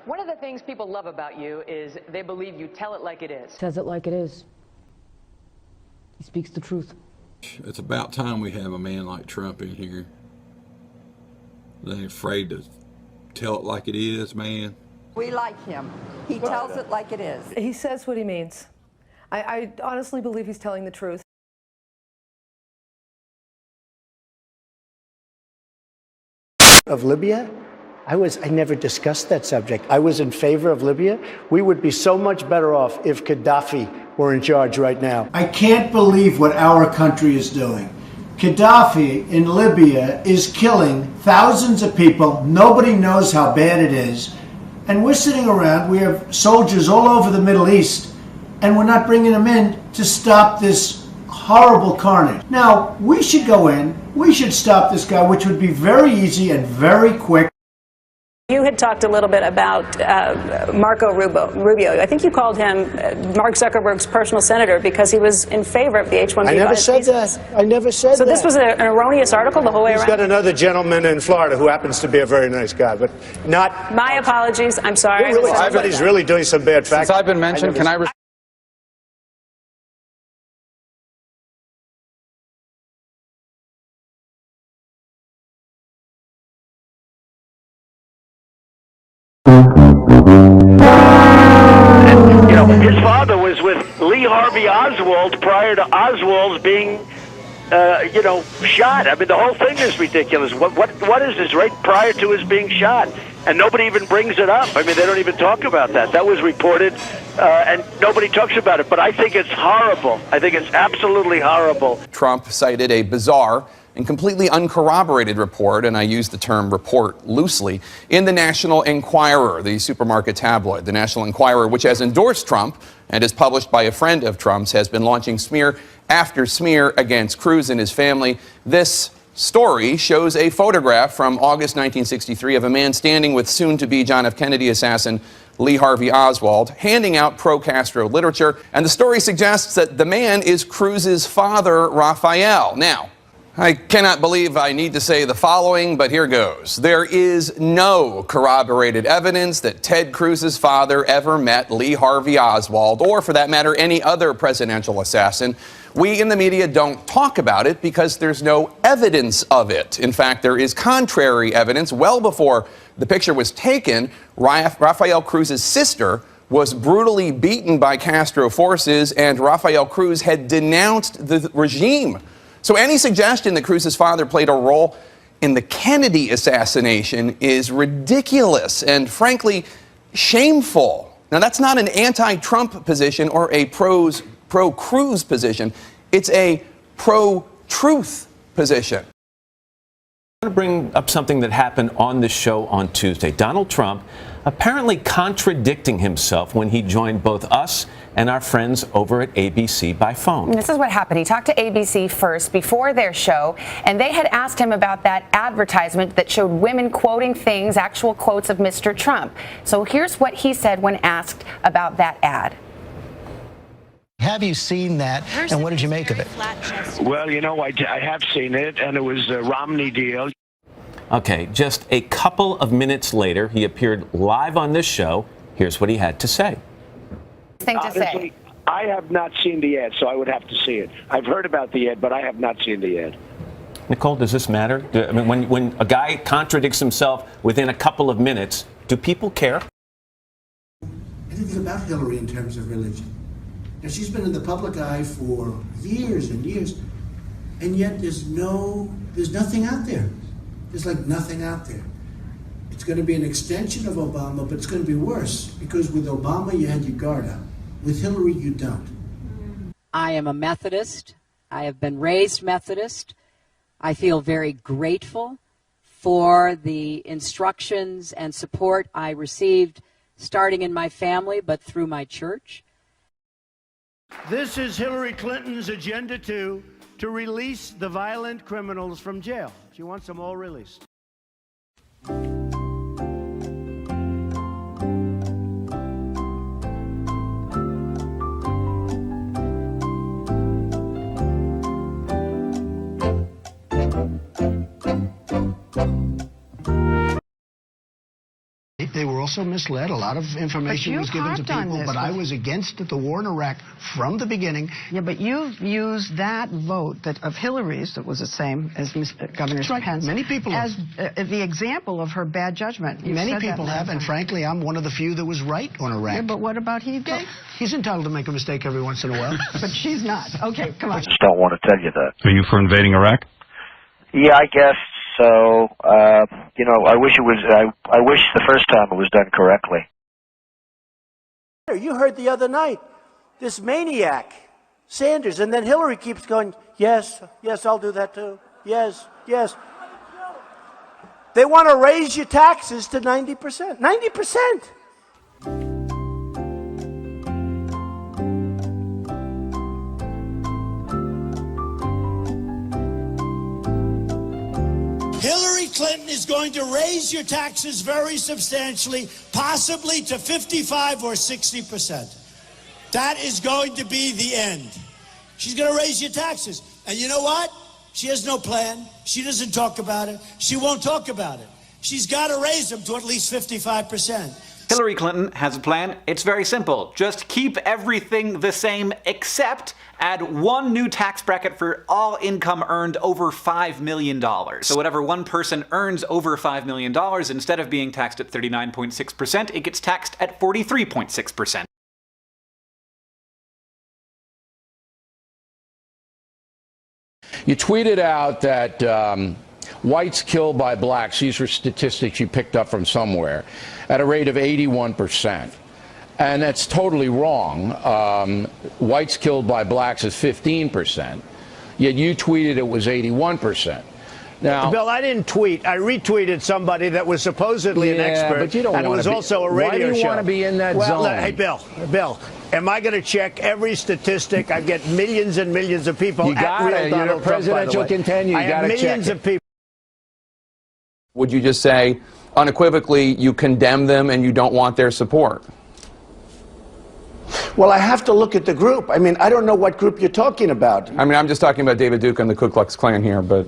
One of the things people love about you is they believe you tell it like it is. Says it like it is. He speaks the truth. It's about time we have a man like Trump in here. They ain't afraid to tell it like it is, man. We like him. He tells it like it is. He says what he means. I honestly believe he's telling the truth. Of Libya, I never discussed that subject. I was in favor of Libya. We would be so much better off if Gaddafi were in charge right now. I can't believe what our country is doing. Gaddafi in Libya is killing thousands of people. Nobody knows how bad it is. And we're sitting around, we have soldiers all over the Middle East, and we're not bringing them in to stop this horrible carnage. Now, we should go in, we should stop this guy, which would be very easy and very quick. You had talked a little bit about Marco Rubio. I think you called him Mark Zuckerberg's personal senator because he was in favor of the H-1B. I never said that. I never said that. So this was an erroneous article the whole way around? He's got another gentleman in Florida who happens to be a very nice guy, but not... My apologies. I'm sorry. Really, somebody's really doing some bad facts. Since I've been mentioned, can I... His father was with Lee Harvey Oswald prior to Oswald's being, shot. I mean, the whole thing is ridiculous. What is this, right prior to his being shot? And nobody even brings it up. I mean, they don't even talk about that. That was reported, and nobody talks about it. But I think it's horrible. I think it's absolutely horrible. Trump cited a bizarre and completely uncorroborated report, and I use the term report loosely, in the National Enquirer, the supermarket tabloid. The National Enquirer, which has endorsed Trump and is published by a friend of Trump's, has been launching smear after smear against Cruz and his family. This story shows a photograph from August 1963 of a man standing with soon-to-be John F. Kennedy assassin Lee Harvey Oswald, handing out pro-Castro literature, and the story suggests that the man is Cruz's father, Rafael. Now, I cannot believe I need to say the following, but here goes. There is no corroborated evidence that Ted Cruz's father ever met Lee Harvey Oswald, or for that matter, any other presidential assassin. We in the media don't talk about it because there's no evidence of it. In fact, there is contrary evidence. Well before the picture was taken, Rafael Cruz's sister was brutally beaten by Castro forces, and Rafael Cruz had denounced the regime. So any suggestion that Cruz's father played a role in the Kennedy assassination is ridiculous and, frankly, shameful. Now, that's not an anti-Trump position or a pro-Cruz position. It's a pro-truth position. I want to bring up something that happened on this show on Tuesday. Donald Trump apparently contradicting himself when he joined both us and our friends over at ABC by phone. This is what happened. He talked to ABC first before their show, and they had asked him about that advertisement that showed women quoting things, actual quotes of Mr. Trump. So here's what he said when asked about that ad. Have you seen that, and what did you make of it? Well, I have seen it, and it was a Romney deal. Okay, just a couple of minutes later, he appeared live on this show. Here's what he had to say. Honestly, I have not seen the ad, so I would have to see it. I've heard about the ad, but I have not seen the ad. Nicole, does this matter? I mean, when a guy contradicts himself within a couple of minutes, do people care? Anything about Hillary in terms of religion? Now, she's been in the public eye for years and years, and yet there's nothing out there. There's like nothing out there. It's going to be an extension of Obama, but it's going to be worse, because with Obama, you had your guard up. With Hillary, you don't. I am a Methodist. I have been raised Methodist. I feel very grateful for the instructions and support I received, starting in my family, but through my church. This is Hillary Clinton's agenda to release the violent criminals from jail. She wants them all released. they were also misled. A lot of information was given to people, but I was against the war in Iraq from the beginning. Yeah, but you've used that vote of Hillary's, that was the same as Governor Pence, many people as the example of her bad judgment. Many people have, and frankly, I'm one of the few that was right on Iraq. Yeah, but what about Heathcote? He's entitled to make a mistake every once in a while. But she's not. Okay, come on. I just don't want to tell you that. Are you for invading Iraq? Yeah, I guess so. You know, I wish it was. I wish the first time it was done correctly. You heard the other night, this maniac, Sanders, and then Hillary keeps going, yes, yes, I'll do that too. Yes, yes. They want to raise your taxes to 90%. 90%! Hillary Clinton is going to raise your taxes very substantially, possibly to 55 or 60%. That is going to be the end. She's going to raise your taxes. And you know what? She has no plan. She doesn't talk about it. She won't talk about it. She's got to raise them to at least 55%. Hillary Clinton has a plan. It's very simple. Just keep everything the same except add one new tax bracket for all income earned over $5 million. So whatever one person earns over $5 million, instead of being taxed at 39.6%, it gets taxed at 43.6%. You tweeted out that whites killed by blacks, these were statistics you picked up from somewhere, at a rate of 81%. And that's totally wrong. Whites killed by blacks is 15%. Yet you tweeted it was 81%. Now, Bill, I didn't tweet. I retweeted somebody that was supposedly an expert, but you don't and it was also a radio show. Why do you want to be in that zone? Hey, Bill, am I going to check every statistic? I get millions and millions of people. You got it. You're a presidential contender. You got to check millions of people. Would you just say, unequivocally, you condemn them and you don't want their support? Well, I have to look at the group. I mean, I don't know what group you're talking about. I mean, I'm just talking about David Duke and the Ku Klux Klan here, but...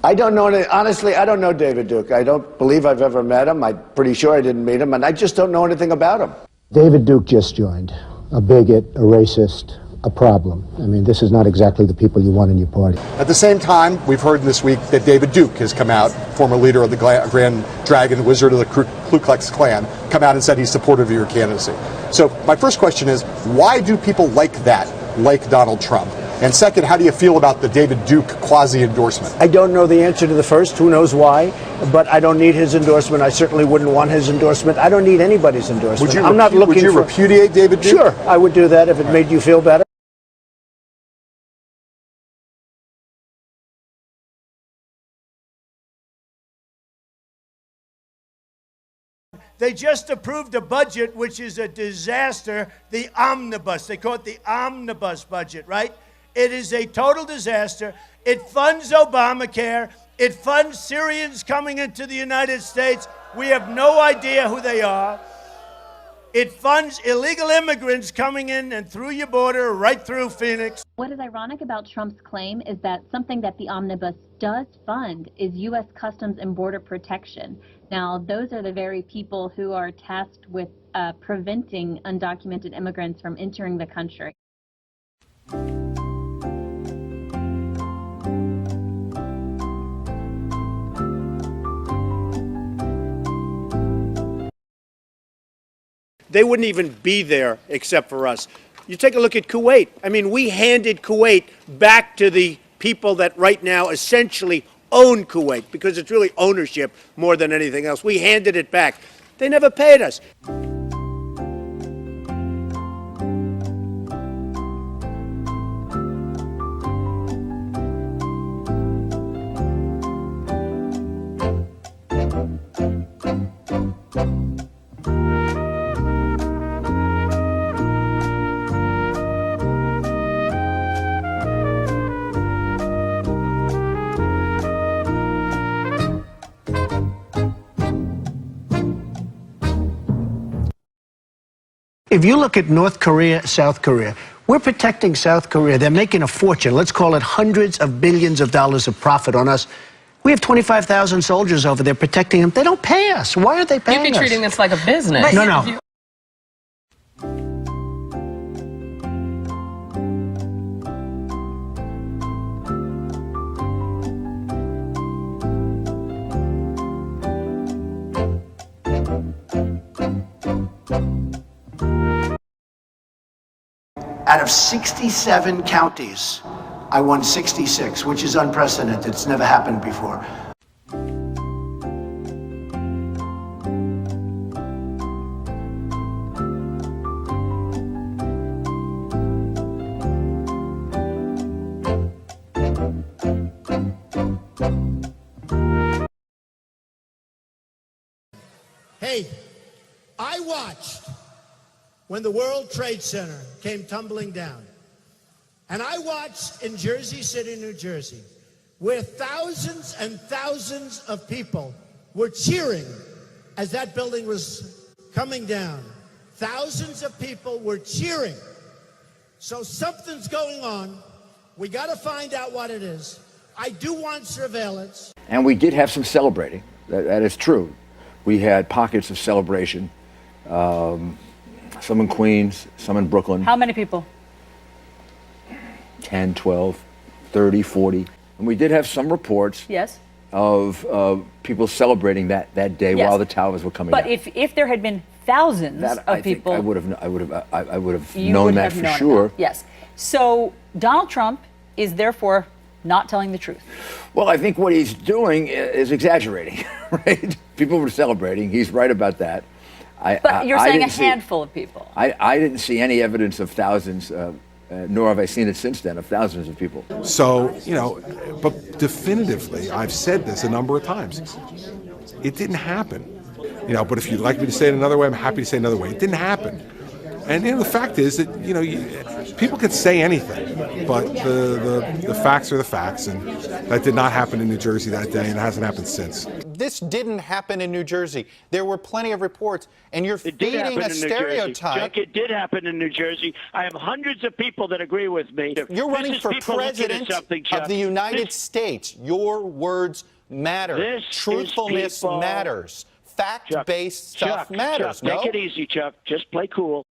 I don't know, honestly, I don't know David Duke. I don't believe I've ever met him. I'm pretty sure I didn't meet him, and I just don't know anything about him. David Duke just joined. A bigot, a racist, a problem. I mean, this is not exactly the people you want in your party. At the same time, we've heard this week that David Duke has come out, former leader of the Grand Dragon, Wizard of the Ku Klux Klan, come out and said he's supportive of your candidacy. So my first question is, why do people like that, like Donald Trump? And second, how do you feel about the David Duke quasi-endorsement? I don't know the answer to the first. Who knows why? But I don't need his endorsement. I certainly wouldn't want his endorsement. I don't need anybody's endorsement. Would you repudiate David Duke? Sure, I would do that if it made you feel better. They just approved a budget which is a disaster, the omnibus. They call it the omnibus budget, right? It is a total disaster. It funds Obamacare. It funds Syrians coming into the United States. We have no idea who they are. It funds illegal immigrants coming in and through your border, right through Phoenix. What is ironic about Trump's claim is that something that the omnibus does fund is U.S. Customs and Border Protection. Now, those are the very people who are tasked with preventing undocumented immigrants from entering the country. They wouldn't even be there except for us. You take a look at Kuwait. I mean, we handed Kuwait back to the people that right now essentially own Kuwait, because it's really ownership more than anything else. We handed it back. They never paid us. If you look at North Korea, South Korea, we're protecting South Korea. They're making a fortune. Let's call it hundreds of billions of dollars of profit on us. We have 25,000 soldiers over there protecting them. They don't pay us. Why are they paying us? You'd be treating this like a business. No. Out of 67 counties, I won 66, which is unprecedented. It's never happened before. Hey, I watched when the World Trade Center came tumbling down. And I watched in Jersey City, New Jersey, where thousands and thousands of people were cheering as that building was coming down. Thousands of people were cheering. So something's going on. We got to find out what it is. I do want surveillance. And we did have some celebrating. That is true. We had pockets of celebration. Some in Queens, some in Brooklyn. How many people? 10, 12, 30, 40. And we did have some reports Yes. of people celebrating that day Yes. while the towers were coming But down. if there had been thousands of think people, I would have you known would that have for known sure. that. Yes. So Donald Trump is therefore not telling the truth. Well, I think what he's doing is exaggerating, right? People were celebrating. He's right about that. But you're saying a didn't see- handful of people. I didn't see any evidence of thousands, nor have I seen it since then, of thousands of people. So, but definitively, I've said this a number of times. It didn't happen. But if you'd like me to say it another way, I'm happy to say it another way. It didn't happen. And the fact is that people can say anything, but the facts are the facts, and that did not happen in New Jersey that day, and it hasn't happened since. This didn't happen in New Jersey. There were plenty of reports, and you're feeding a stereotype. Chuck, it did happen in New Jersey. I have hundreds of people that agree with me. You're running for president of the United States. Your words matter. Truthfulness matters. Fact-based stuff matters. Chuck, make it easy, Chuck. Just play cool.